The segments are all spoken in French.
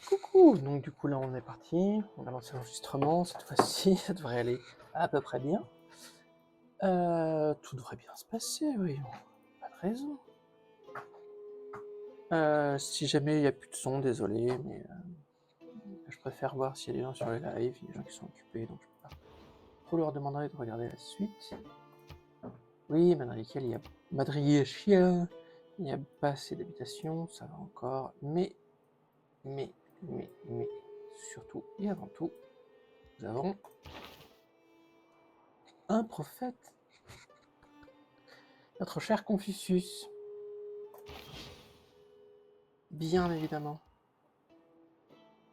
Coucou! Donc du coup là on est parti, on a lancé l'enregistrement, cette fois-ci ça devrait aller à peu près bien. Tout devrait bien se passer, oui, pas de raison. Si jamais il n'y a plus de son, désolé, mais je préfère voir s'il y a des gens sur les lives, il y a des gens qui sont occupés, donc je peux pas trop leur demander de regarder la suite. Oui, Madrigal, il n'y a pas assez d'habitations, ça va encore, mais, surtout et avant tout, nous avons un prophète, notre cher Confucius, bien évidemment.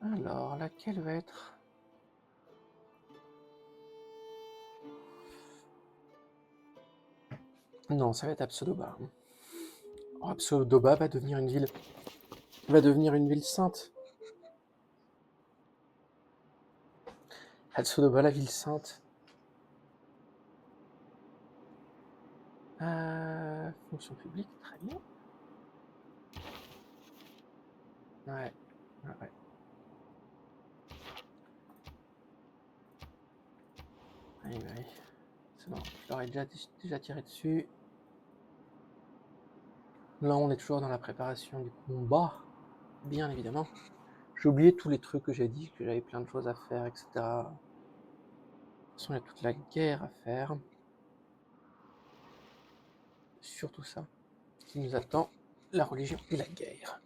Alors, laquelle va être... Non, ça va être Absodoba. Oh, Absodoba va devenir une ville sainte. Absodoba, la ville sainte. Fonction publique, très bien. Ouais. Oui. C'est bon, je leur ai déjà tiré dessus. Là, on est toujours dans la préparation du combat, bien évidemment. J'ai oublié tous les trucs que j'ai dit, que j'avais plein de choses à faire, etc. De toute façon, il y a toute la guerre à faire. Surtout ça, qui nous attend, la religion et la guerre.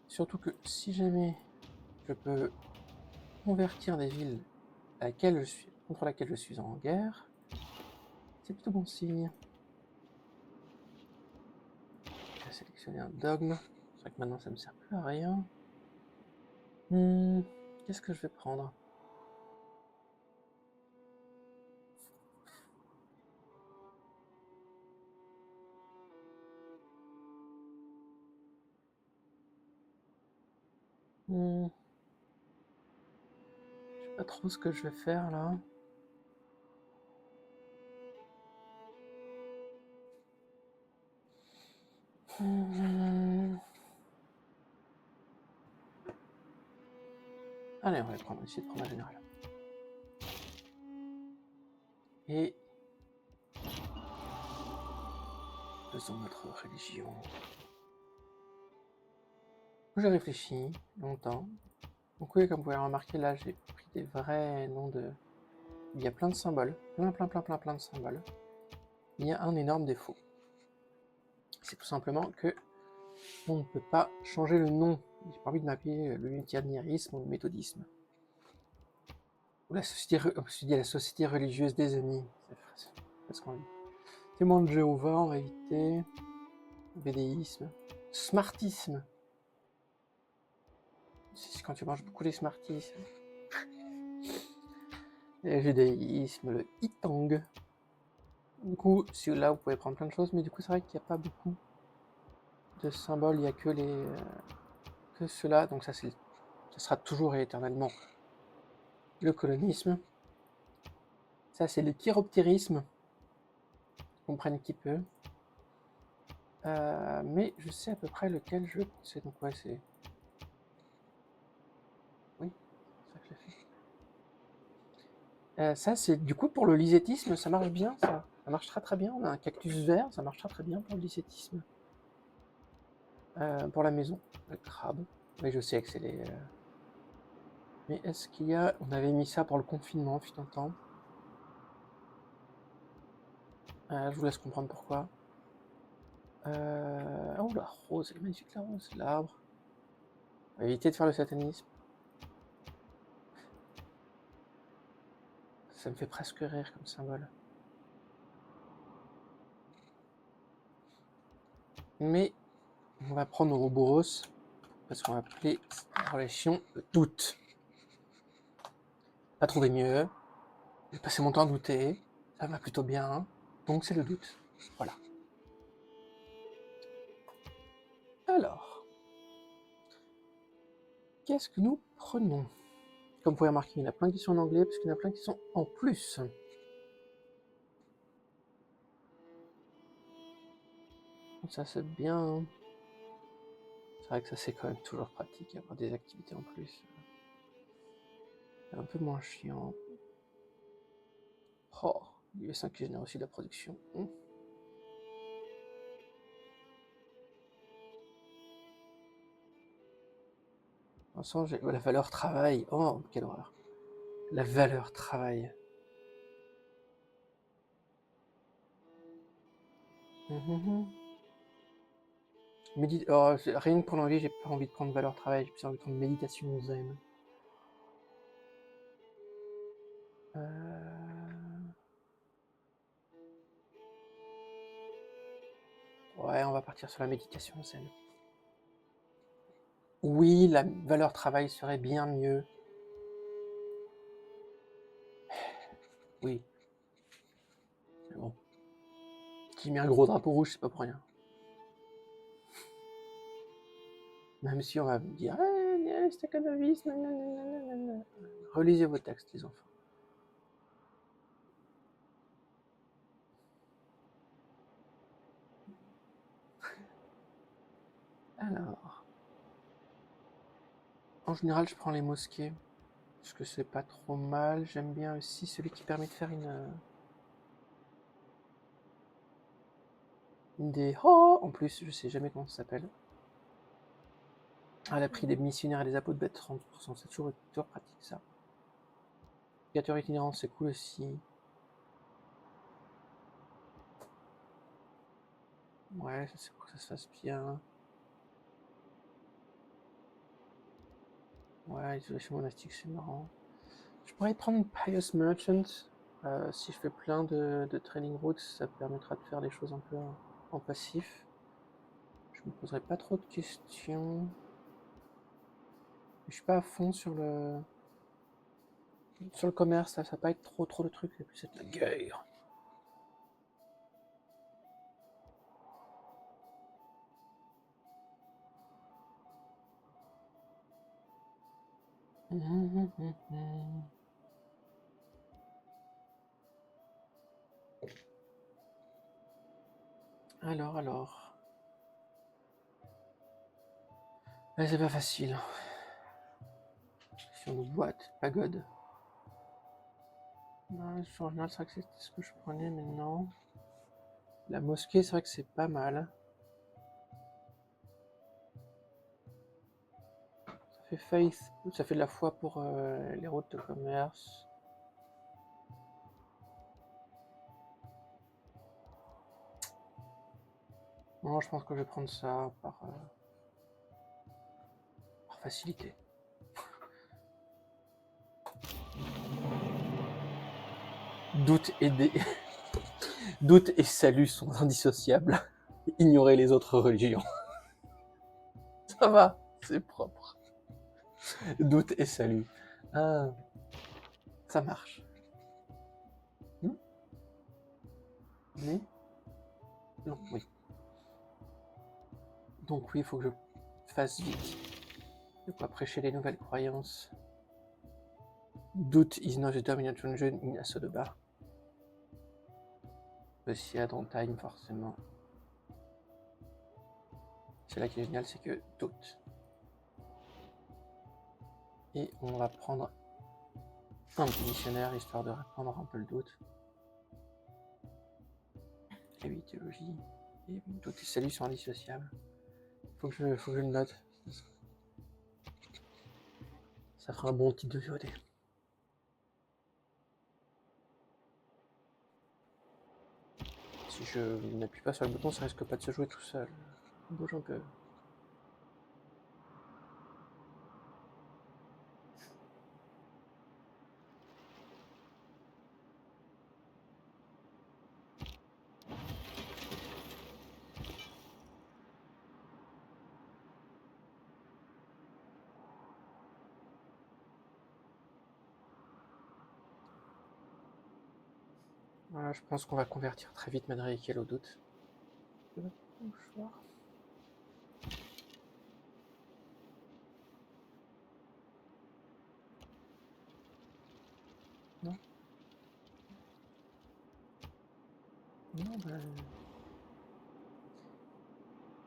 Surtout que si jamais je peux convertir des villes contre laquelle je suis en guerre, c'est plutôt bon signe. Je vais sélectionner un dogme. C'est vrai que maintenant ça me sert plus à rien. Qu'est-ce que je vais prendre? Je sais pas trop ce que je vais faire là. Allez, on va essayer de prendre un général. Et faisons notre religion. J'ai réfléchi longtemps. Donc oui, comme vous pouvez le remarquer, là j'ai pris des vrais noms de... Il y a plein de symboles, plein de symboles. Il y a un énorme défaut. C'est tout simplement que on ne peut pas changer le nom. J'ai pas envie de m'appeler le luthéranisme ou le méthodisme. Ou la société religieuse des amis. C'est presque envie. Témoin de Jéhovah, on va éviter. Védéisme. Smartisme. C'est quand tu manges beaucoup les Smarties. Le judaïsme, le Itang. Du coup, là vous pouvez prendre plein de choses, mais du coup c'est vrai qu'il n'y a pas beaucoup de symboles, il n'y a que que ceux-là, donc ça sera toujours et éternellement le colonisme. Ça c'est le chiroptérisme, comprenne qui peut. Mais je sais à peu près lequel je sais, donc ouais c'est... Oui, c'est ça que j'ai fait. Ça c'est du coup pour le lysétisme, ça marche bien ça. Ça marche très bien, on a un cactus vert, ça marche très bien pour le lysétisme. Pour la maison, le crabe. Mais je sais que c'est les... Mais est-ce qu'il y a... On avait mis ça pour le confinement, fut un temps. Je vous laisse comprendre pourquoi. Oh la rose, elle est magnifique la rose, l'arbre. On va éviter de faire le satanisme. Ça me fait presque rire comme symbole. Mais on va prendre Ouroboros, parce qu'on va appeler la relation le doute. Pas trouvé mieux. J'ai passé mon temps à douter. Ça va plutôt bien. Donc c'est le doute. Voilà. Alors, qu'est-ce que nous prenons? Comme vous pouvez remarquer, il y en a plein qui sont en anglais, parce qu'il y en a plein qui sont en plus. Ça c'est bien. C'est vrai que ça c'est quand même toujours pratique, avoir des activités en plus. C'est un peu moins chiant. Oh, l'US5 qui génère aussi de la production. Ensemble, j'ai la valeur travail. Oh, quelle horreur. La valeur travail. Oh, rien que pour l'envie, j'ai pas envie de prendre valeur travail, j'ai plus envie de prendre méditation zen. Ouais, on va partir sur la méditation zen. Oui, la valeur travail serait bien mieux. Oui. Mais bon. Qui met un gros drapeau rouge, c'est pas pour rien. Même si on va me dire c'est économiste, relisez vos textes, les enfants. Alors. En général, je prends les mosquées. Parce que c'est pas trop mal. J'aime bien aussi celui qui permet de faire une des oh en plus, je sais jamais comment ça s'appelle. Elle a pris des missionnaires et des apôtres bêtes 30%. C'est toujours pratique ça. Navigateur itinérant, c'est cool aussi. Ouais, c'est pour que ça se fasse bien. Ouais, isolation monastique, c'est marrant. Je pourrais prendre Pious Merchant. Si je fais plein de training routes, ça permettra de faire des choses un peu en passif. Je me poserai pas trop de questions. Je suis pas à fond sur le commerce, ça va pas être trop de trucs, et puis c'est de la guerre. Alors. Ouais, c'est pas facile. Sur nos boîtes, pagode. Non, en général, c'est vrai que c'est ce que je prenais, mais non. La mosquée, c'est vrai que c'est pas mal. Ça fait faith, ça fait de la foi pour les routes de commerce. Non, je pense que je vais prendre ça par facilité. Doute et salut sont indissociables. Ignorez les autres religions. Ça va, c'est propre. Doute et salut. Ah, ça marche. Mais non, oui. Donc oui, il faut que je fasse vite. De quoi prêcher les nouvelles croyances. Doubt is not a dominant religion in Asodoba. Aussi à Time, forcément. C'est là qui est génial, c'est que doute. Et on va prendre un petit dictionnaire, histoire de répandre un peu le doute. Et oui, théologie. Et doute et salut sont indissociables. Faut que je le note. Ça fera un bon titre de VOD. Si je n'appuie pas sur le bouton, ça risque pas de se jouer tout seul. Je bouge un peu. Voilà, je pense qu'on va convertir très vite Madrigal au doute. Non. Non, bah...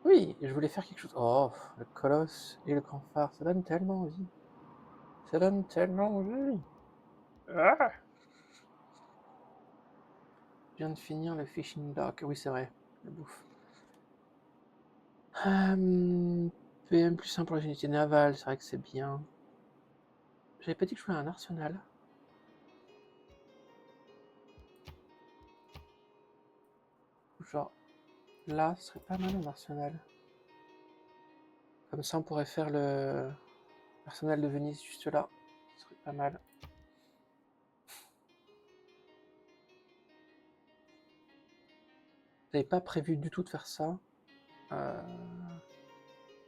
Oui, oui, je voulais faire quelque chose. Oh, le colosse et le grand phare, ça donne tellement envie. Ça donne tellement envie. Ah, je viens de finir le fishing dock. Oui, c'est vrai, la bouffe. PM plus 1 pour les unités navales, c'est vrai que c'est bien. J'avais pas dit que je voulais un arsenal. Genre, là, ce serait pas mal un arsenal. Comme ça, on pourrait faire l'arsenal de Venise juste là. Ce serait pas mal. J'avais pas prévu du tout de faire ça.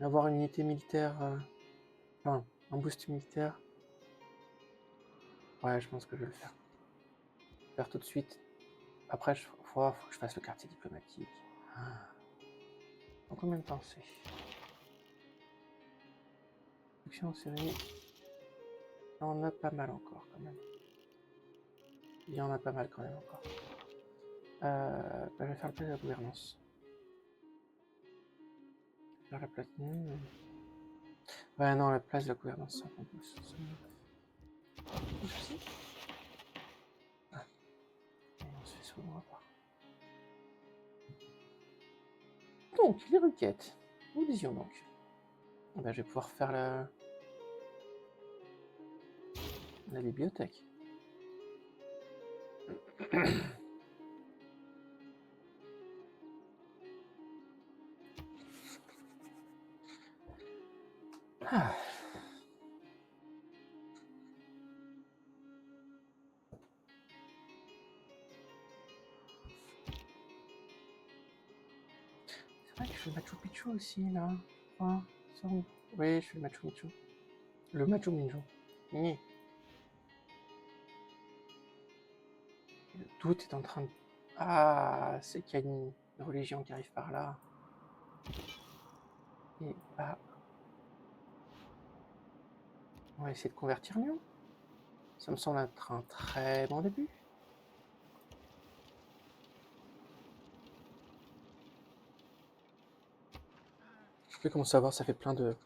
Avoir une unité militaire, enfin, un boost militaire. Ouais, je pense que je vais le faire. Je vais le faire tout de suite. Après, faut que je fasse le quartier diplomatique. En combien de temps c'est? Production en série. Il y en a pas mal encore quand même. Il y en a pas mal quand même encore. Je vais faire le place de la gouvernance. Faire la place. Ouais, non, la place de la gouvernance, ça prend plus. Ah, et on se fait souvent avoir. Donc, les requêtes. Nous disions donc. Ben, je vais pouvoir faire la bibliothèque. Ah. C'est vrai que je fais le Machu Picchu aussi, là. Ah, ça, oui, je fais le Machu Picchu. Le Machu Picchu. Oui. Le doute est en train de... Ah, c'est qu'il y a une religion qui arrive par là. Et bah... On va essayer de convertir Lyon. Ça me semble être un très bon début. Je sais comment savoir, ça fait plein de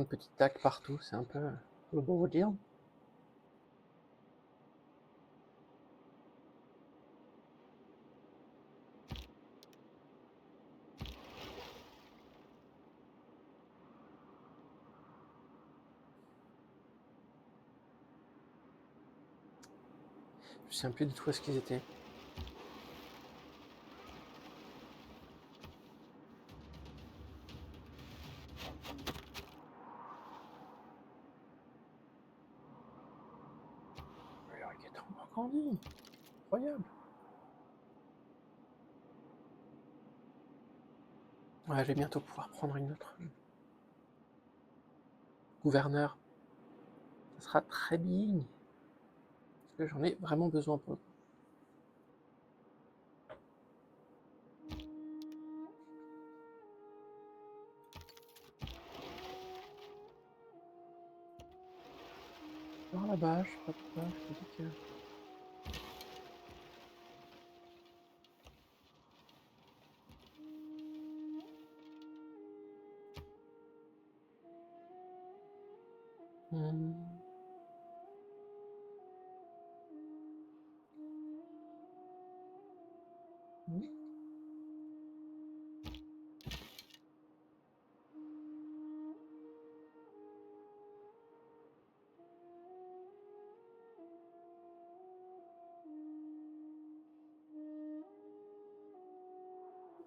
petits tacs partout, c'est un peu beau vous dire. Je sais plus du tout où est-ce qu'ils étaient. Les raquettes ont encore grandi. Incroyable. Ouais, je vais bientôt pouvoir prendre une autre gouverneur. Ça sera très bien. Parce que j'en ai vraiment besoin pour le coup. Alors là-bas, je sais pas pourquoi, je me dis que...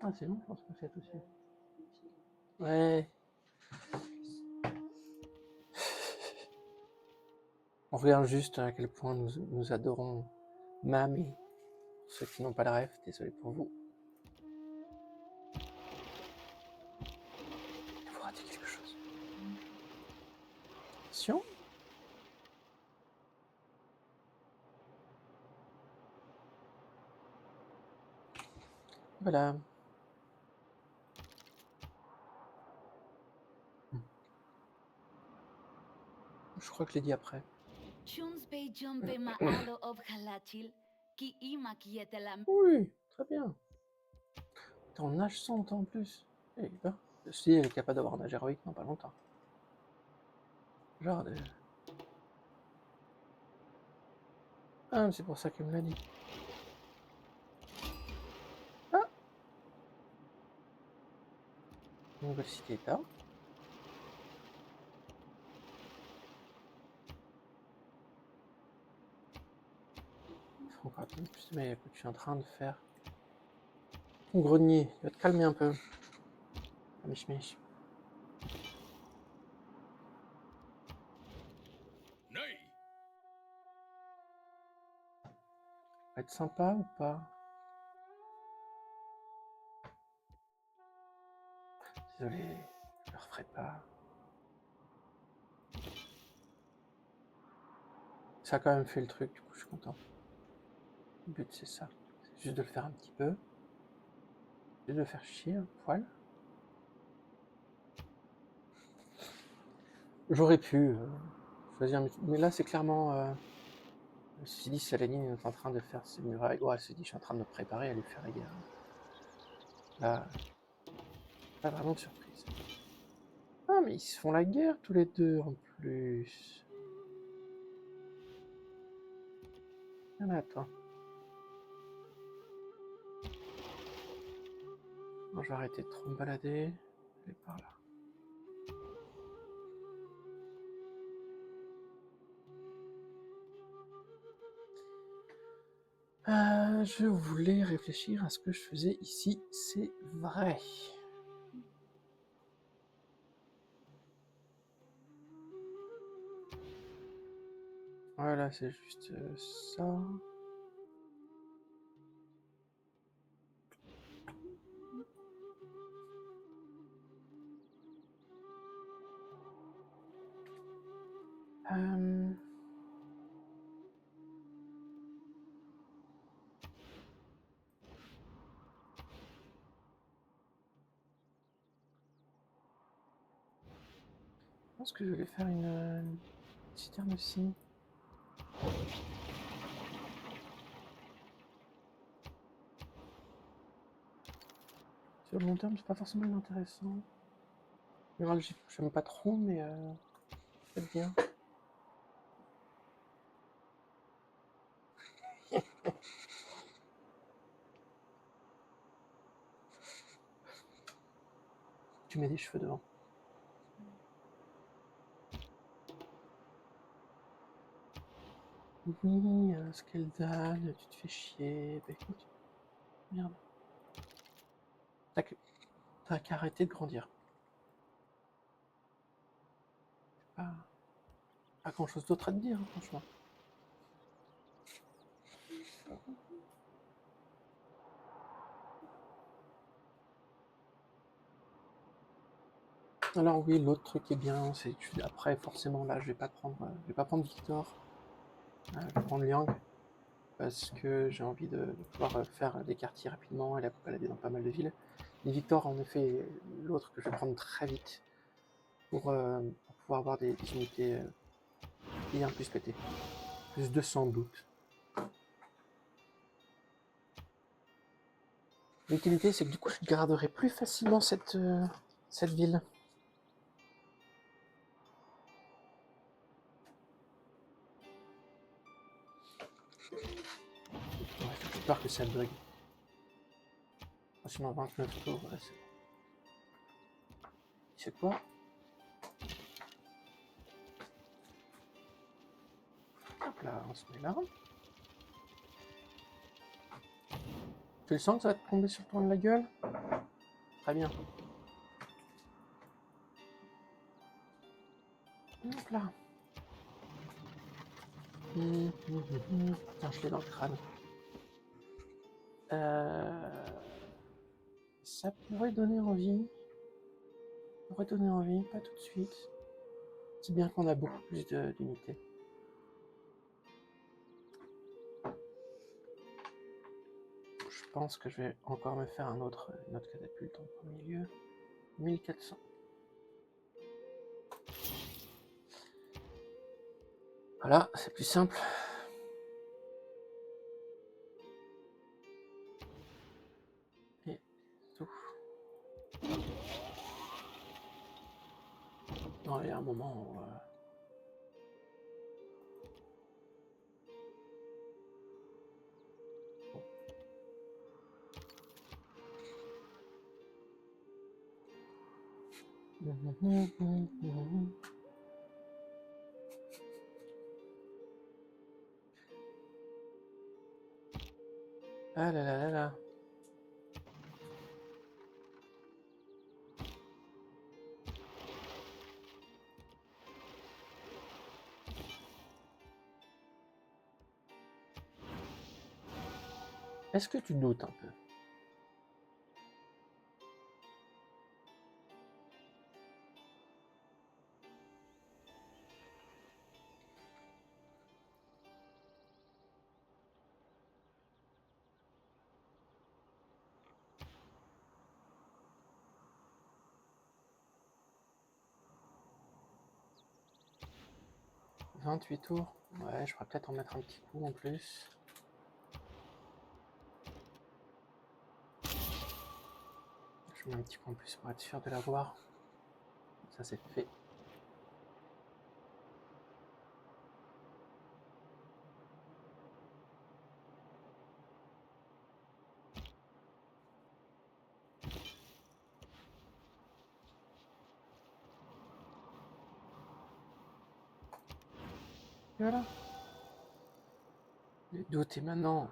Ah, c'est bon, je pense que c'est tout de suite. Ouais. On regarde juste à quel point nous adorons Mamie. Pour ceux qui n'ont pas le rêve, désolé pour vous. Vous ratez quelque chose. Attention. Voilà. Je crois que je l'ai dit après. Oui, très bien. T'es en nage 100 en plus. Eh ben, Si elle est capable d'avoir un âge héroïque dans pas longtemps. Genre de... Ah, c'est pour ça qu'elle me l'a dit. Ah, nouvelle cité-état. Il faut encore plus de... Mais écoute, je suis en train de faire... Ton grenier, il va te calmer un peu. Ah, mich. Va être sympa ou pas? Désolé, je le referai pas. Ça a quand même fait le truc, du coup je suis content. Le but c'est ça, c'est juste de le faire un petit peu. Juste de le faire chier un poil. J'aurais pu choisir, mais là c'est clairement... Je me suis dit, Saladin est en train de faire ses murailles. Ouais, elle s'est dit, je suis en train de me préparer à lui faire la guerre. Là, pas vraiment de surprise. Ah, mais ils se font la guerre tous les deux en plus. Ah, mais attends. Bon, je vais arrêter de trop me balader. Je vais par là. Je voulais réfléchir à ce que je faisais ici, c'est vrai. Voilà, c'est juste ça. Je pense que je vais faire une citerne aussi. Sur le long terme, c'est pas forcément intéressant. J'aime pas trop, mais c'est bien. Tu mets des cheveux devant. Oui, Skeldan, tu te fais chier. Bah écoute, merde. T'as qu'à arrêter de grandir. Pas grand chose d'autre à te dire, hein, franchement. Alors oui, l'autre truc qui est bien, c'est que après forcément là, je vais pas prendre Victor, je vais prendre Liang parce que j'ai envie de pouvoir faire des quartiers rapidement et la balader dans pas mal de villes. Et Victor, en effet, l'autre que je vais prendre très vite pour pouvoir avoir des unités bien plus pétées. Plus de sans doute. L'utilité, c'est que du coup, je garderai plus facilement cette ville. Ouais, j'ai peur que ça bug. Sinon, 29 tours, ouais, c'est... C'est quoi? Hop là, on se met là. Tu le sens que ça va te tomber sur toi de la gueule? Très bien. Hop là. Putain, je l'ai dans le crâne. Ça pourrait donner envie. Pas tout de suite. C'est bien qu'on a beaucoup plus d'unités. Je pense que je vais encore me faire une autre catapulte en premier lieu. 1400. Voilà, c'est plus simple. Et tout. Non, il y a un moment où... Ah là là là là. Est-ce que tu doutes un peu? « 28 tours. Ouais, je pourrais peut-être en mettre un petit coup en plus. Je mets un petit coup en plus pour être sûr de l'avoir. Ça c'est fait. Et voilà. Le doute est maintenant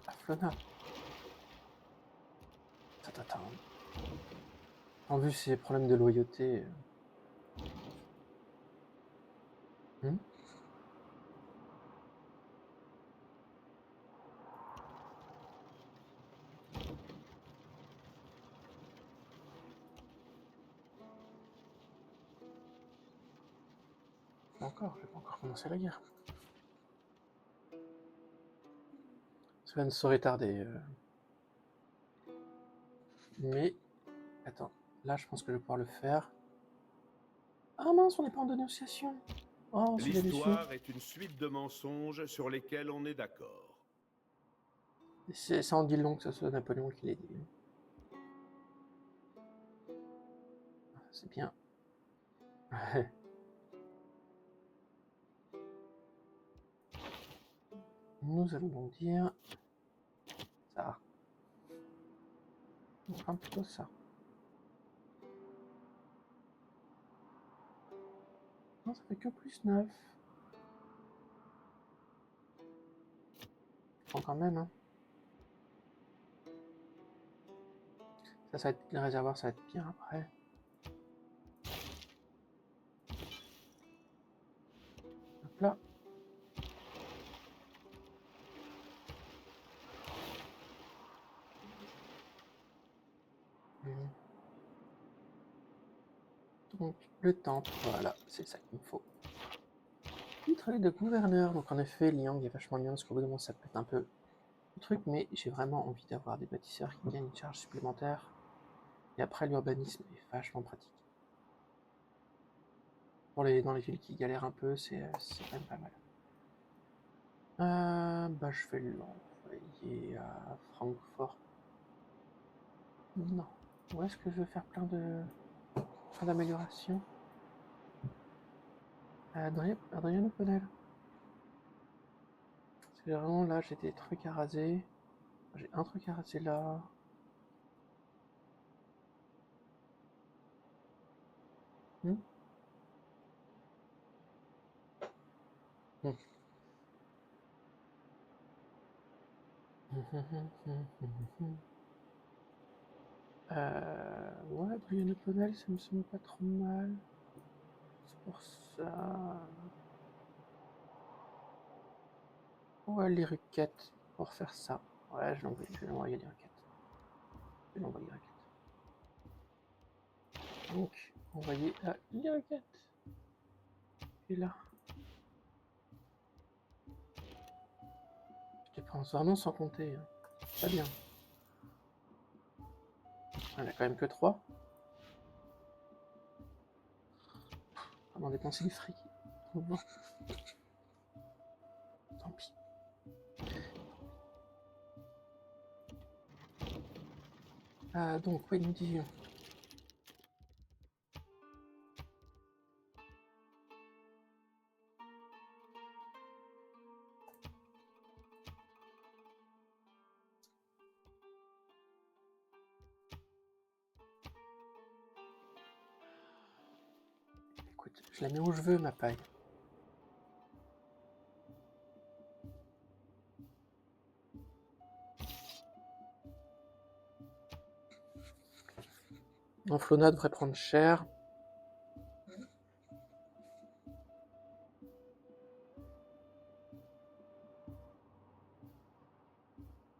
à Flona. Attends. En vue ces problèmes de loyauté. Encore, j'ai pas encore commencé la guerre. Cela ne saurait tarder. Mais, attends, là je pense que je vais pouvoir le faire. Ah mince, on n'est pas en dénonciation. Oh, c'est bien déçu. L'histoire est une suite de mensonges sur lesquels on est d'accord. Ça en dit long que ce soit Napoléon qui l'ait dit. C'est bien. Nous allons donc dire ça. Enfin, plutôt ça. Non, ça fait que plus 9. Bon, quand même, hein. Ça va être, les réservoirs, ça va être bien après. Hop là. Donc, le temple, voilà, c'est ça qu'il me faut. Titre de gouverneur, donc en effet, Liang est vachement bien parce qu'au bout d'un moment, ça peut être un peu le truc, mais j'ai vraiment envie d'avoir des bâtisseurs qui gagnent une charge supplémentaire. Et après, l'urbanisme est vachement pratique. Dans les villes qui galèrent un peu, c'est quand même pas mal. Bah, je vais l'envoyer à Francfort. Non. Où est-ce que je veux faire plein d'améliorations? Adrien O'Connell. Parce que vraiment là, j'ai des trucs à raser. J'ai un truc à raser là. Hmm. Hmm. Ouais, Adrien O'Connell, ça me semble pas trop mal. C'est pour ça. Ouais, les requêtes pour faire ça. Ouais, je vais l'envoyer les requêtes. Je vais l'envoyer les requêtes. Donc, envoyer à les requêtes. Et là. Je dépense vraiment sans compter. Hein. Pas bien. On a quand même que 3. On va en dépenser du fric. Bon. Tant pis. Donc, oui, nous disions. écoute, je la mets où je veux, ma paille. Flona devrait prendre cher.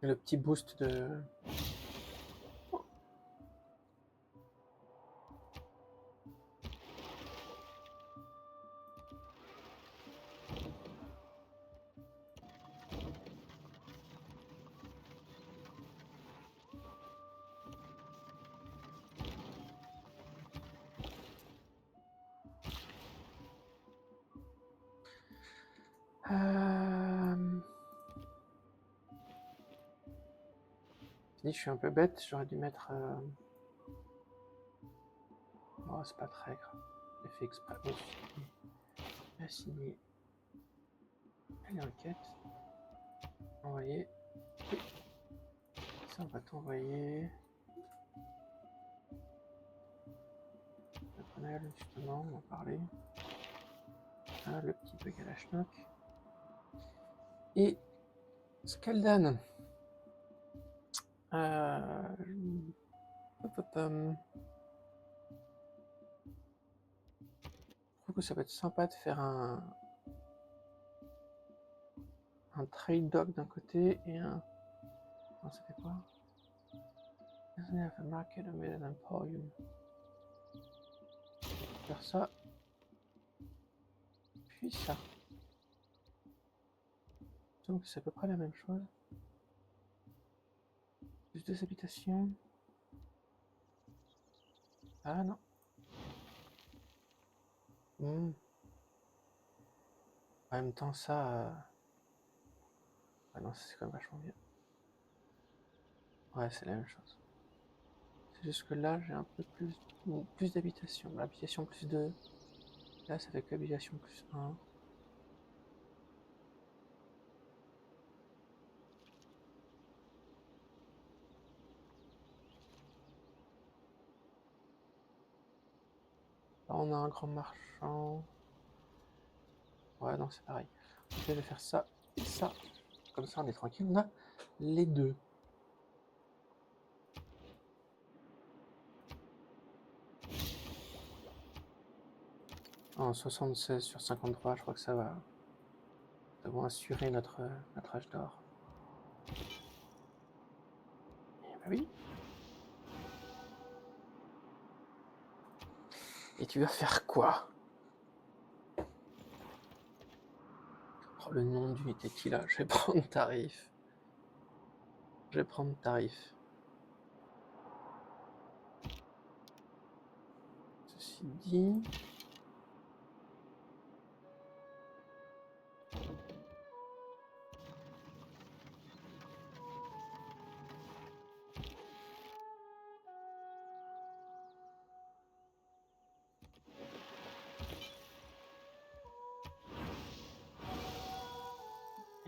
Et le petit boost de... Je suis un peu bête, j'aurais dû mettre... Oh, c'est pas très grave. J'ai fait exprès. Assigner. Allez, enquête. Envoyer. Ça, on va t'envoyer. Le panel, justement, on va parler. Ah, le petit bug à la schnock. Et Skaldan. Je trouve que ça va être sympa de faire un trade dog d'un côté et un... Non, ça fait quoi? Market and Emporium. Faire ça. Puis ça. Donc c'est à peu près la même chose. Plus deux habitations. Ah non. En même temps, ça... Ah non, c'est quand même vachement bien. Ouais, c'est la même chose. C'est juste que là, j'ai un peu plus d'habitations. L'habitation plus 2. Là, ça fait que habitation plus 1. Là, on a un grand marchand. Ouais, non, c'est pareil. Je vais faire ça et ça. Comme ça, on est tranquille. On a les deux. En 76 sur 53, je crois que ça va. Nous avons assuré notre âge d'or. Bah oui. Et tu vas faire quoi? Oh, le nom d'unité qu'il a. Je vais prendre tarif. Je vais prendre tarif. Ceci dit...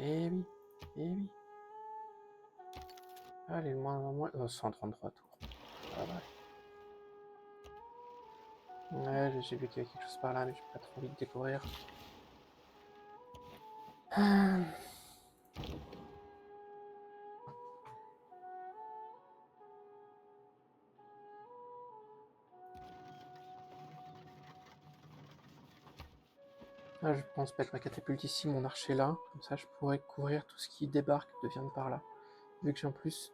Eh oui, eh oui. Allez, moins, 133 tours. Ah ouais. Ouais, j'ai vu qu'il y avait quelque chose par là, mais j'ai pas trop envie de découvrir. Là, je pense mettre ma catapulte ici, mon archer là. Comme ça, je pourrais couvrir tout ce qui débarque de viande par là. Vu que j'ai en plus...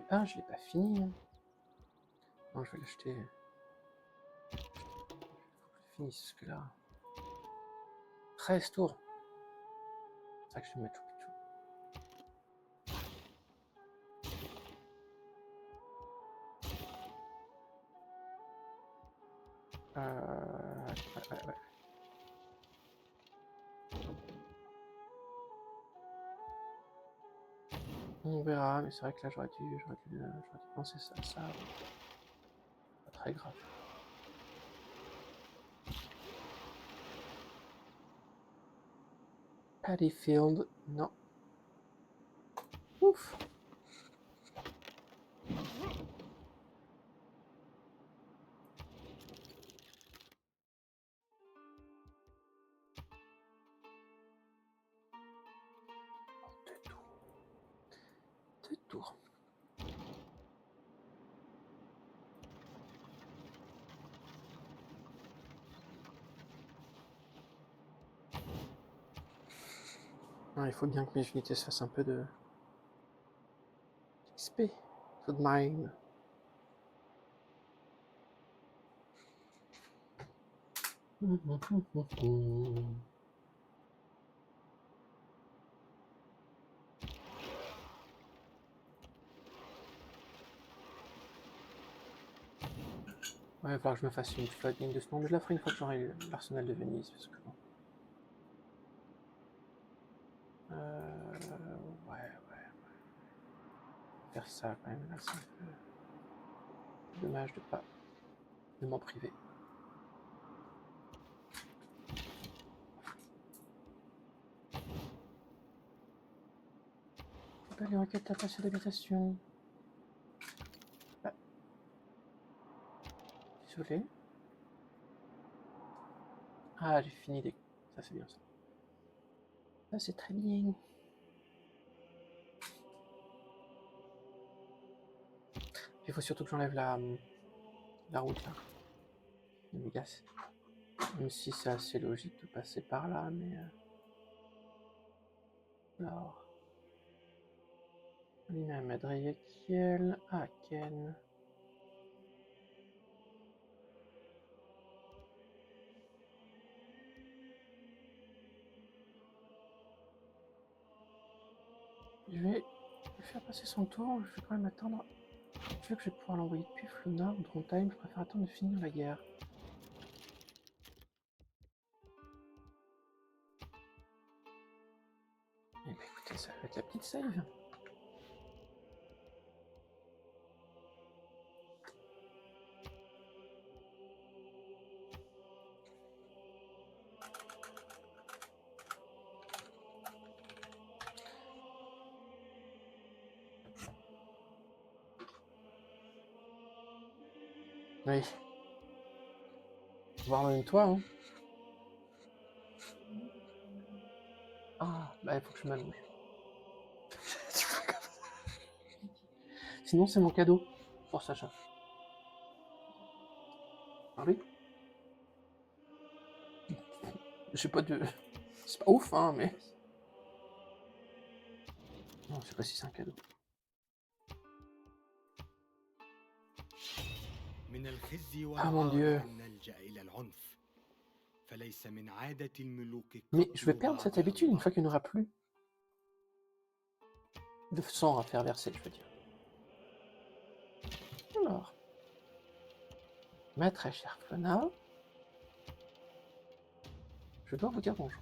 Ah, je l'ai pas fini. Hein. Non, je vais l'acheter. Faut que je finisse ce que là. 13 tours. C'est ça que je vais mettre tout. Ouais. On verra, mais c'est vrai que là j'aurais dû penser ça. Pas très grave. Paddyfield, non. Ouf. Ah, il faut bien que mes unités se fassent un peu de XP, tout de même. Ouais, il va falloir que je me fasse une flotte digne de ce nom, mais je la ferai une fois que j'aurai l'arsenal de Venise, parce que bon. Ouais. Faire ça quand même, là, c'est un peu dommage de m'en priver. Faut pas les requêtes à passer d'habitation. Ah. Désolé. Ah, j'ai fini des... Ça, c'est bien, ça. Ça, c'est très bien. Il faut surtout que j'enlève la route, là. De Mégas. Même si c'est assez logique de passer par là, mais... Alors... Lina Madriakiel, Aken... Je vais faire passer son tour, je vais quand même attendre... Je veux que je vais pouvoir l'envoyer depuis Flona ou Drontheim, je préfère attendre de finir la guerre. Eh ben écoutez, ça va être la petite save. Oui. Voir même toi, hein. Ah, bah il faut que je m'allonge. Sinon, c'est mon cadeau pour Sacha. Ah oui. J'ai pas de... C'est pas ouf, hein, mais... Non, je sais pas si c'est un cadeau. Ah mon Dieu. Mais je vais perdre cette habitude une fois qu'il n'y en aura plus de sang à faire verser, je veux dire. Alors... Ma très chère Flona... Je dois vous dire bonjour.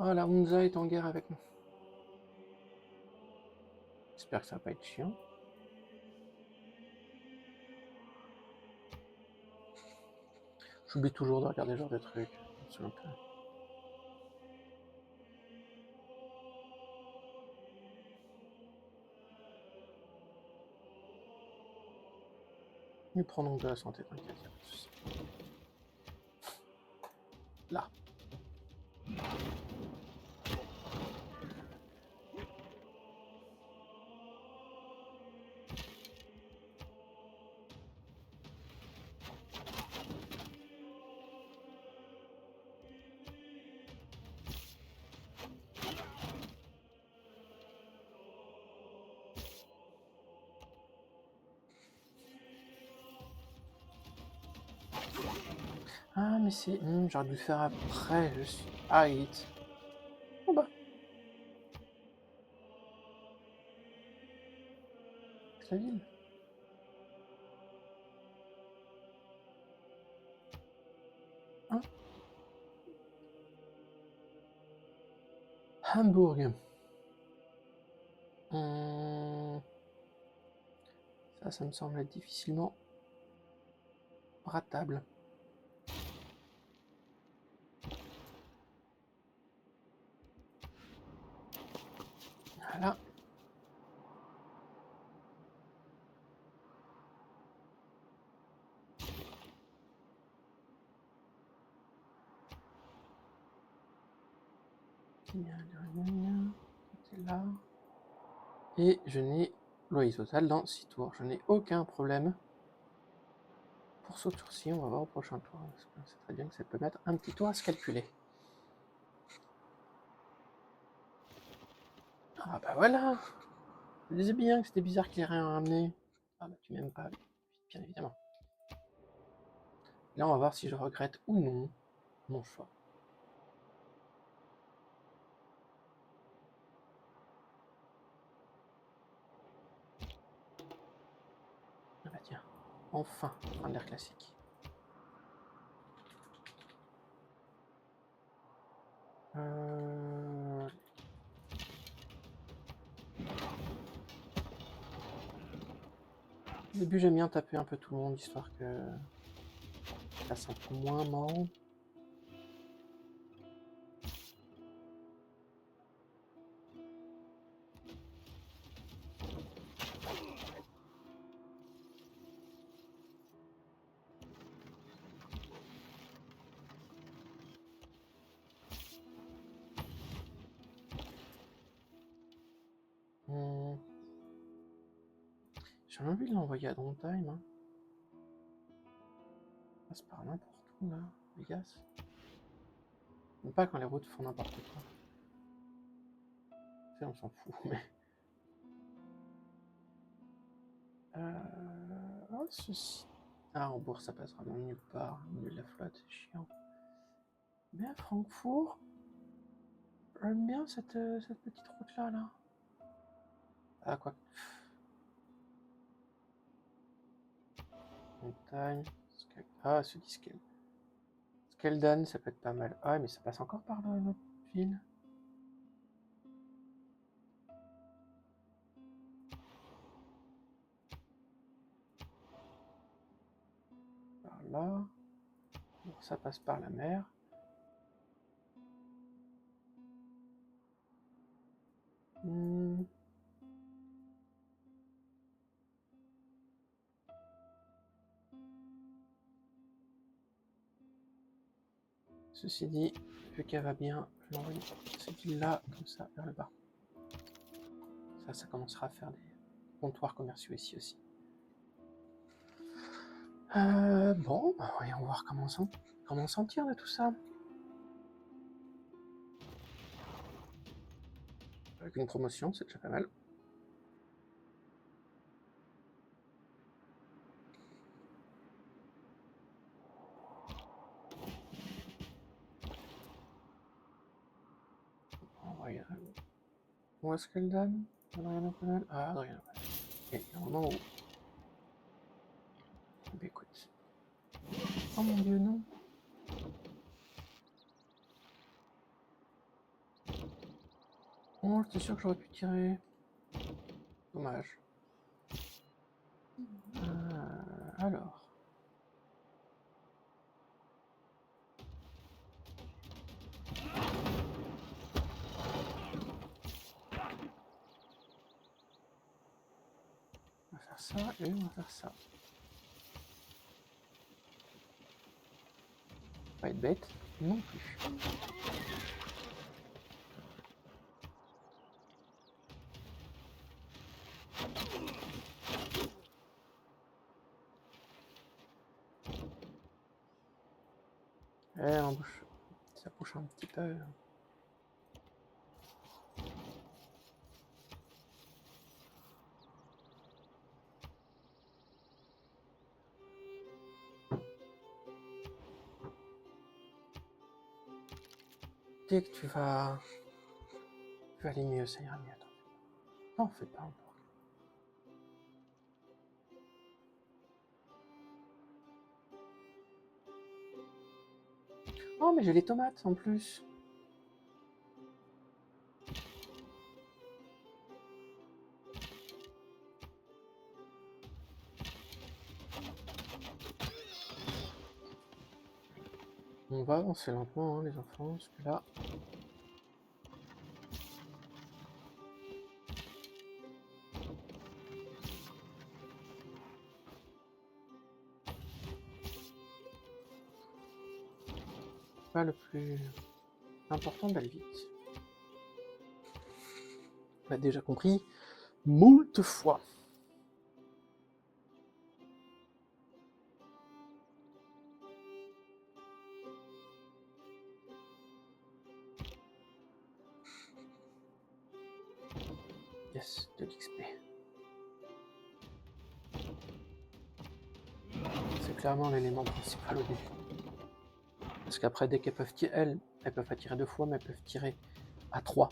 Oh, la Hunza est en guerre avec nous. J'espère que ça va pas être chiant. J'oublie toujours de regarder ce genre de trucs. C'est un peu... Nous prenons de la santé, t'inquiète, y'a pas de soucis. Là. Ah, mais c'est... j'aurais dû le faire après, je suis... Ah, hit. Oh bah. C'est la ville. Hein? Hambourg. Ça me semble être difficilement ratable. Voilà. T'es bien, t'es là. Et je n'ai loyer total dans 6 tours. Je n'ai aucun problème. Pour ce tour-ci, on va voir au prochain tour. Parce que c'est très bien que ça peut mettre un petit tour à se calculer. Ah bah voilà! Je disais bien que c'était bizarre qu'il ait rien ramené. Ah bah tu m'aimes pas, bien évidemment. Là on va voir si je regrette ou non mon choix. Ah bah tiens, enfin, fin de l'ère classique. Au début j'aime bien taper un peu tout le monde, histoire que ça fasse un peu moins marrant. J'ai envie de l'envoyer à Downtime. Hein. Ça passe par n'importe où là, Vegas. Même pas quand les routes font n'importe quoi. Ça, on s'en fout, mais. Oh, ceci. Ah, en bourse, ça passe vraiment nulle part. Au milieu de la flotte, c'est chiant. Mais à Francfort, j'aime bien cette petite route-là, là. Ah, quoi. Montagne. Ah, ce disque. Skeldan, ça peut être pas mal. Ah, mais ça passe encore par là, notre ville. Par là. Donc, ça passe par la mer. Ceci dit, vu qu'elle va bien, je vais envoyer cette ville-là, comme ça, vers le bas. Ça commencera à faire des comptoirs commerciaux ici aussi. Bon, bah, voyons voir comment on s'en tire de tout ça. Avec une promotion, c'est déjà pas mal. Où est-ce qu'elle donne Adrianople. Ah, Adrianople. Et il y a un moment où... Bah écoute. Oh mon dieu, non. Oh, j'étais sûr que j'aurais pu tirer. Dommage. Alors. On va faire ça et on va faire ça. Pas être bête non plus. Ça bouge un petit peu. Dès que tu vas aller mieux, ça ira mieux. T'en fais pas encore. Oh, mais j'ai les tomates en plus. On va avancer lentement, hein, les enfants, parce que là... Pas le plus important d'aller vite. l'as déjà compris moult fois. Yes, de l'XP. C'est clairement l'élément principal au début. Parce qu'après, dès qu'elles peuvent tirer, elles peuvent pas tirer 2 fois, mais elles peuvent tirer à 3.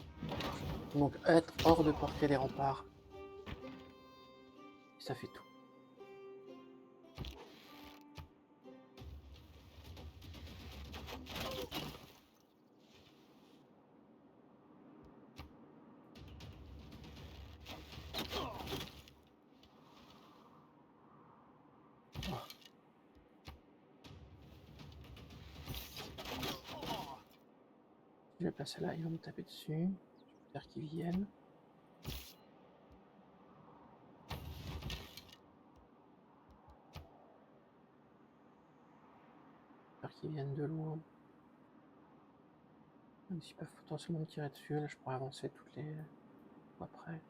Donc être hors de portée des remparts, ça fait tout. Je vais passer là, ils vont me taper dessus. J'espère qu'ils viennent. J'espère qu'ils viennent de loin. Même s'ils peuvent potentiellement me tirer dessus, là je pourrais avancer toutes les fois après.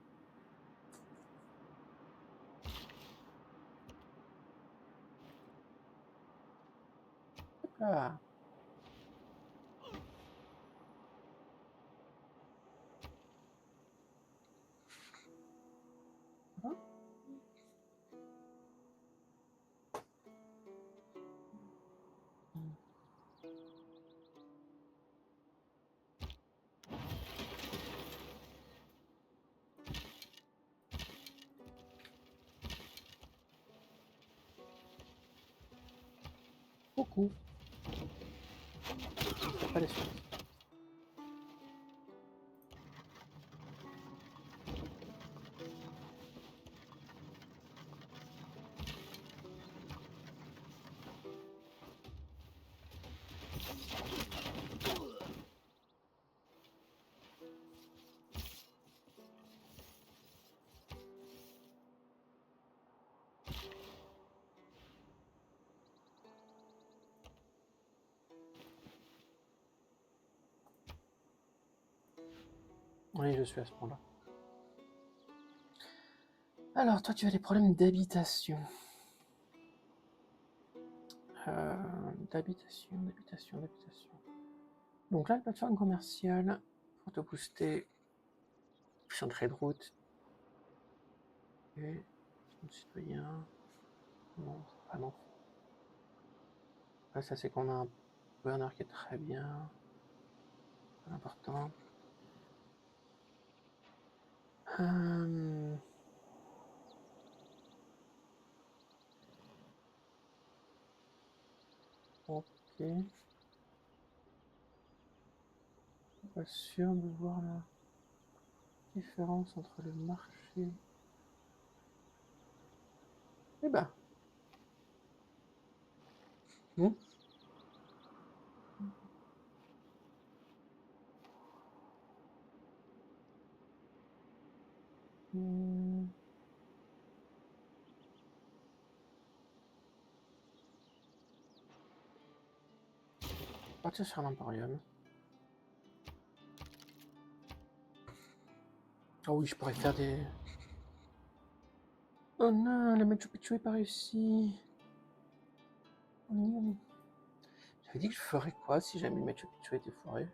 Hop là. Hein? Coucou. Pas les suites. Oui, je suis à ce point-là. Alors, toi, tu as des problèmes d'habitation. D'habitation. Donc là, la plateforme commerciale, pour te booster, option de trade route. Et citoyen. Non, c'est pas non. Là, ça c'est qu'on a un gouverneur qui est très bien. Pas important. Ok. Pas sûr de voir la différence entre le marché. Eh ben. Bon. Partir sur l'Emporium. Oh oui, je pourrais faire des... Oh non, le Machu Picchu est pas réussi. Oh non. J'avais dit que je ferais quoi si jamais le Machu Picchu était foiré.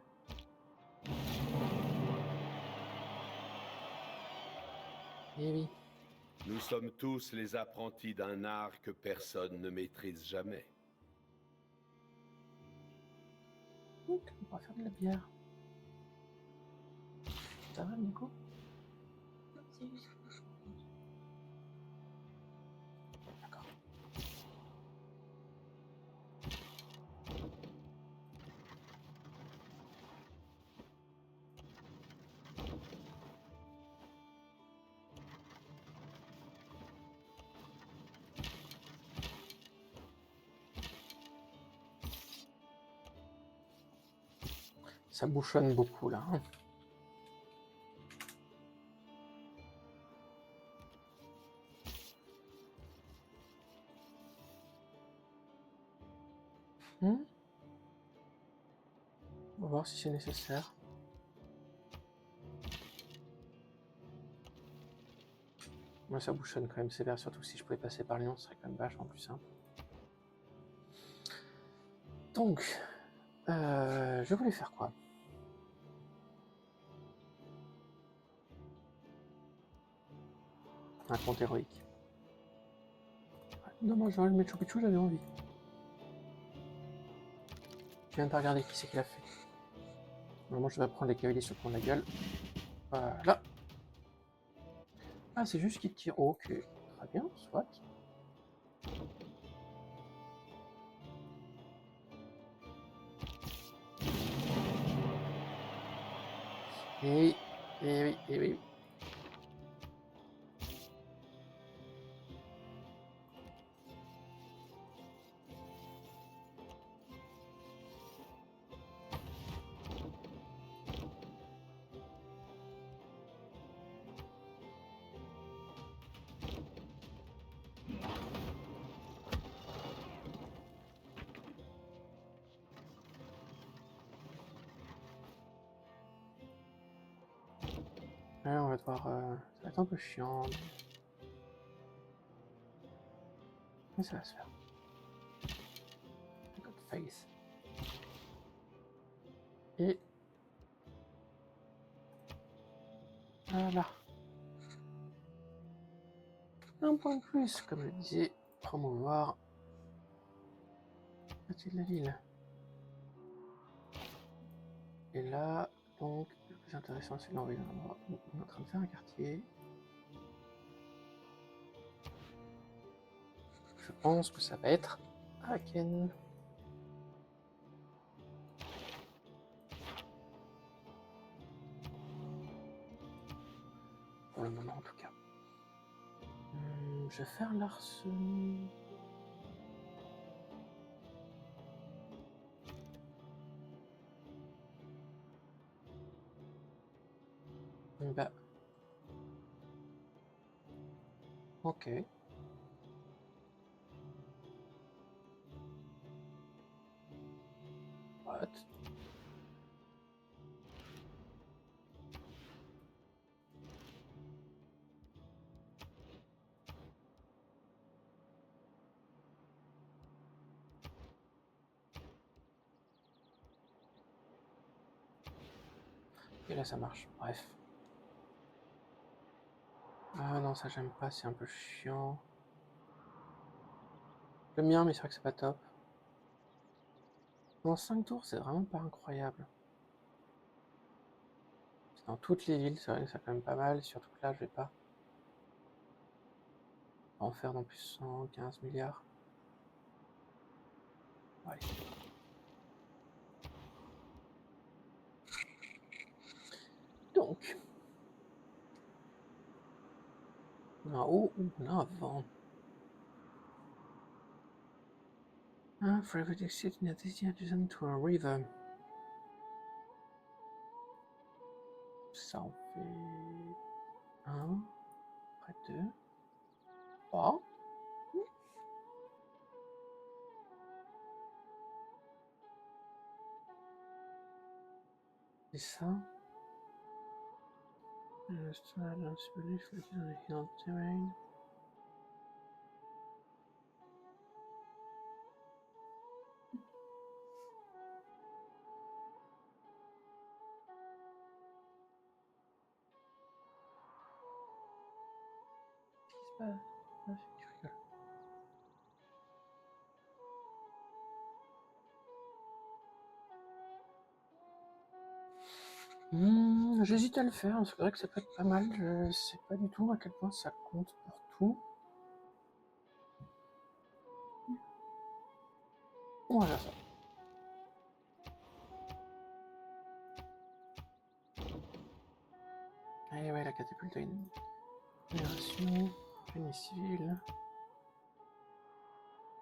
Eh oui. Nous sommes tous les apprentis d'un art que personne ne maîtrise jamais. Donc, on va faire de la bière. Ça va, Nico? D'accord. Ça bouchonne beaucoup là. Hein. On va voir si c'est nécessaire. Moi, ça bouchonne quand même sévère, surtout si je pouvais passer par Lyon, ce serait quand même vachement plus simple. Donc, je voulais faire quoi? Un compte héroïque. Dommage, j'aurais le Machu Picchu, j'avais envie. Je viens de regarder qui c'est qui l'a fait. Normalement, je vais prendre les cavaliers sur le coin de la gueule. Voilà. Ah, c'est juste qu'il tire. Ok, très bien, soit. Et oui, et oui, et oui. Ouais, on va devoir. Ça va être un peu chiant. Mais ça va se faire. God face. Et. Voilà. Un point de plus, comme je disais, promouvoir partie de la ville. Et là, donc, le plus intéressant, c'est d'envoyer un endroit où on est en train de faire un quartier. Je pense que ça va être Aachen. Pour le moment, en tout cas. Je vais faire l'arsenal. Bah. Ok. What? Et là, ça marche. Bref. Ah non, ça j'aime pas, c'est un peu chiant. J'aime bien, mais c'est vrai que c'est pas top. Dans 5 tours, c'est vraiment pas incroyable. C'est dans toutes les villes, c'est vrai que c'est quand même pas mal, surtout que là, je vais pas en faire non plus 115 milliards. Ouais. Donc, on a haut ou on a avant. Forever exit near this adjacent to a river. Ça en fait 1, après 2, 3. Et ça. Hill terrain. Qu'est-ce qui se passe? Ah, je rigole. J'hésite à le faire, c'est vrai que ça peut être pas mal, je sais pas du tout à quel point ça compte pour tout. Voilà ça. Et ouais, la catapulte a une génération, génie civil.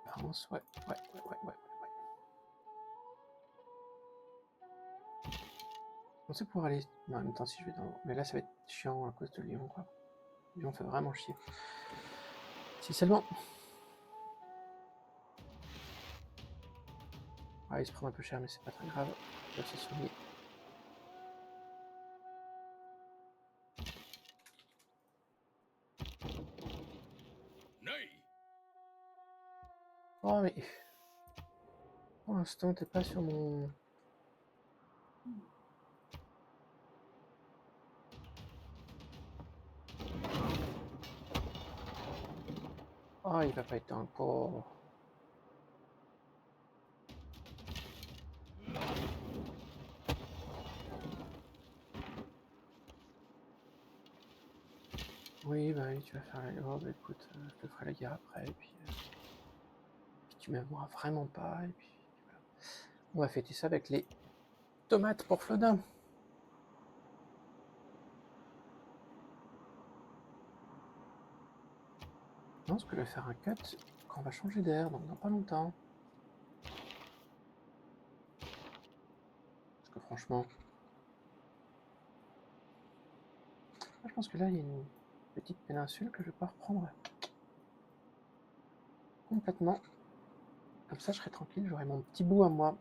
France, ouais. On sait pouvoir aller. Non, en même temps, si je vais dans. Mais là, ça va être chiant à cause de Lyon, quoi. Lyon fait vraiment chier. Si seulement. Ah, il se prend un peu cher, mais c'est pas très grave. Il va se soigner. œil. Oh, mais pour l'instant, t'es pas sur mon... Oh, il va pas être un pauvre. Oui, bah oui, tu vas faire la... Oh, bah écoute, je te ferai la guerre après, et puis tu m'aimeras vraiment pas, et puis voilà. On va fêter ça avec les tomates pour Flodin. Non, parce que je vais faire un cut quand on va changer d'air, donc dans pas longtemps. Parce que franchement, je pense que là, il y a une petite péninsule que je vais pas reprendre complètement. Comme ça, je serai tranquille, j'aurai mon petit bout à moi.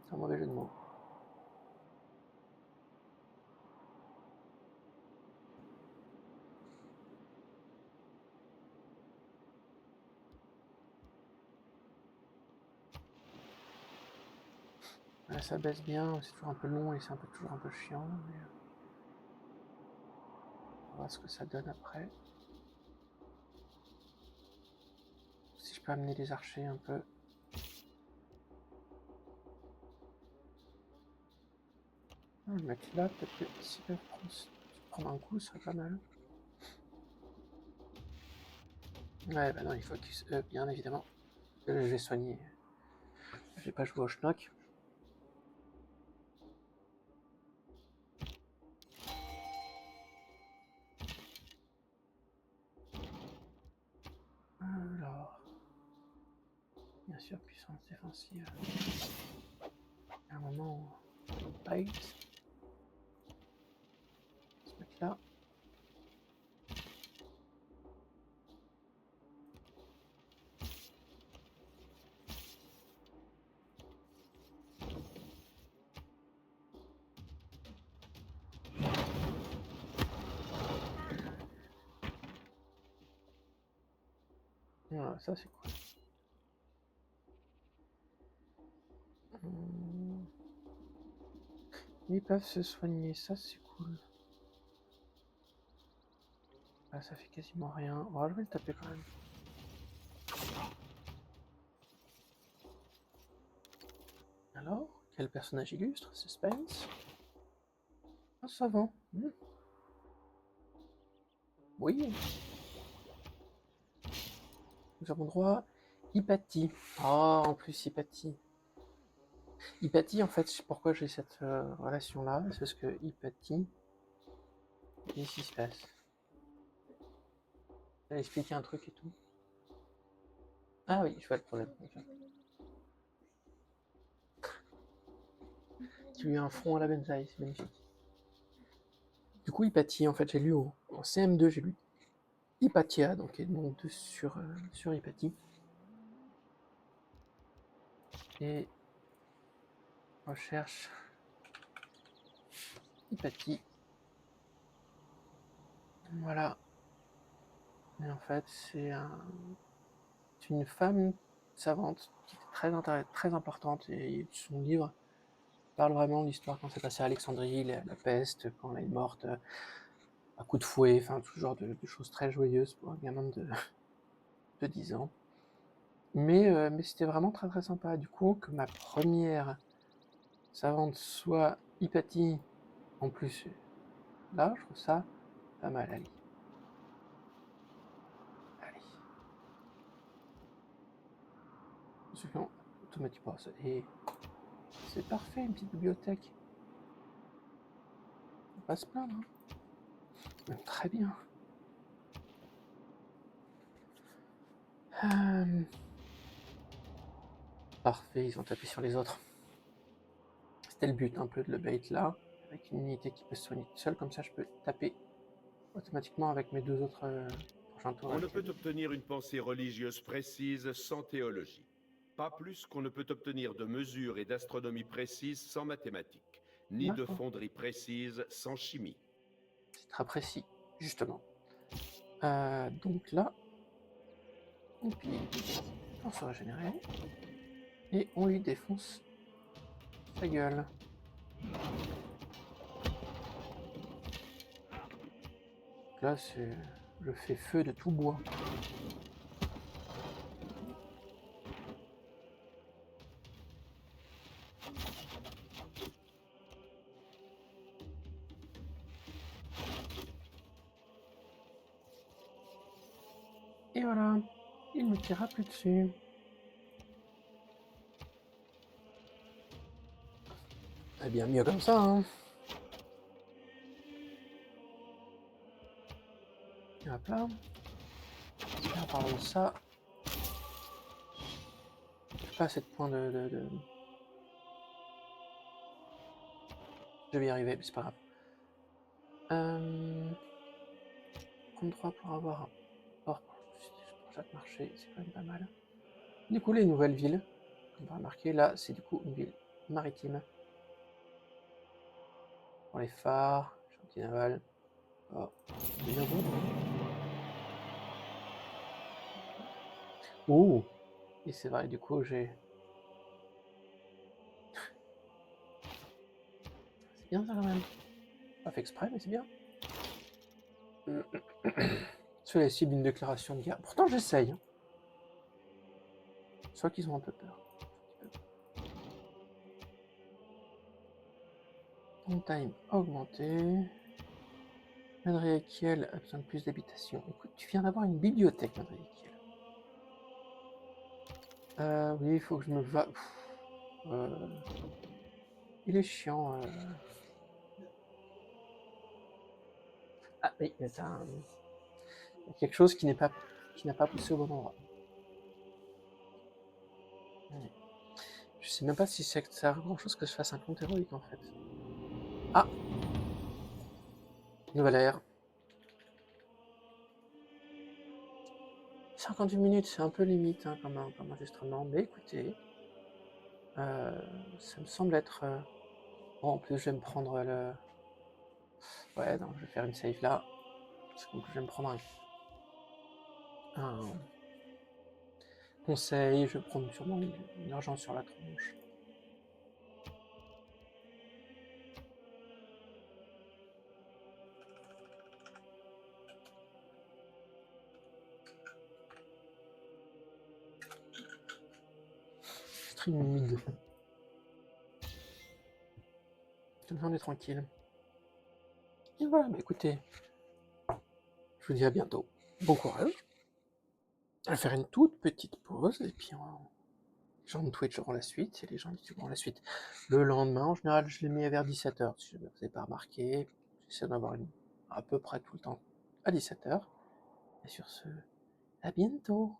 C'est un mauvais jeu de mots. Là, ça baisse bien, c'est toujours un peu long et c'est toujours un peu chiant, mais on va voir ce que ça donne après. Si je peux amener des archers un peu. Ah, le mec là, peut-être que s'il peut prendre un coup, ce serait pas mal. Ouais, bah non, il faut qu'il se up, bien évidemment. Je vais soigner. Je vais pas jouer au schnock. Alors, bien sûr, puissance défensive. À un moment, bite. On va se mettre là. Voilà, ça c'est cool. Ils peuvent se soigner, ça c'est cool. Ah, ça fait quasiment rien. Oh, je vais le taper quand même. Alors, quel personnage illustre? Suspense. Ah, ça va. Oui. Nous avons droit à Hypatie. Oh, en plus Hypatie. Hypatie, en fait, pourquoi j'ai cette relation-là? C'est parce que Hypatie, qu'est-ce qui se passe? Elle a expliqué un truc et tout. Ah oui, je vois le problème. Okay. Tu lui as un front à la benzaï, c'est magnifique. Du coup, Hypatie, en fait, j'ai lu en CM2, j'ai lu Hypatia, donc sur Hypatie. Et recherche Hypatie. Voilà. Et en fait, c'est une femme savante qui est très importante, et son livre parle vraiment de l'histoire quand c'est passé à Alexandrie, la peste, quand elle est morte à coup de fouet, enfin tout genre de choses très joyeuses pour un gamin de 10 ans. Mais c'était vraiment très très sympa. Du coup, que ma première savante soit Hypatie, en plus, là, je trouve ça pas mal, allez. Allez. Suivant, automatiquement, et c'est parfait, une petite bibliothèque. On va pas se plaindre, hein. Même très bien. Parfait, ils ont tapé sur les autres. C'était le but un peu de le bait là, avec une unité qui peut se soigner toute seule, comme ça je peux taper automatiquement avec mes deux autres prochains tours. On ne peut obtenir une pensée religieuse précise sans théologie. Pas plus qu'on ne peut obtenir de mesures et d'astronomie précises sans mathématiques, ni de fonderie précise sans chimie. C'est très précis, justement. Donc là, Et puis, on se régénérer. Et on lui défonce sa gueule. Là, je fais feu de tout bois. Et voilà, il ne me tirera plus dessus. Eh bien, mieux comme ça, hein. Et hop là. Là, pardon, ça. J'ai pas assez de points de... Je vais y arriver, mais c'est pas grave. 33 pour avoir un port projet de marché, c'est quand même pas mal. Du coup, les nouvelles villes, comme on peut remarquer, là, c'est du coup une ville maritime. Pour les phares, chantier naval. Oh, c'est bien bon. Oh, et c'est vrai, du coup, j'ai... C'est bien ça quand même. Pas fait exprès, mais c'est bien. Cela cible une déclaration de guerre. Pourtant, j'essaye. Hein. Soit qu'ils ont un peu peur. Ton time augmenté. Manriakiel a besoin de plus d'habitation. Écoute, tu viens d'avoir une bibliothèque, Manriakiel. Oui, il faut que je me va. Il est chiant. Ah oui, mais ça, il y a quelque chose qui n'a pas poussé au bon endroit. Ouais. Je sais même pas si ça sert à grand chose que je fasse un compte héroïque en fait. Ah, nouvelle ère. 58 minutes, c'est un peu limite hein, comme enregistrement, mais écoutez, ça me semble être. Bon, en plus, je vais me prendre le. Ouais, non, je vais faire une save là. Parce qu'en plus, je vais me prendre un conseil, je vais prendre sûrement une argent sur la tronche. Stream mid. On est tranquille. Et voilà, bah écoutez, je vous dis à bientôt. Bon courage. On va faire une toute petite pause et puis les gens de Twitch auront la suite et les gens de YouTube auront la suite. Le lendemain, en général, je les mets vers 17h. Si vous n'avez pas remarqué, j'essaie d'avoir à peu près tout le temps à 17h. Et sur ce, à bientôt.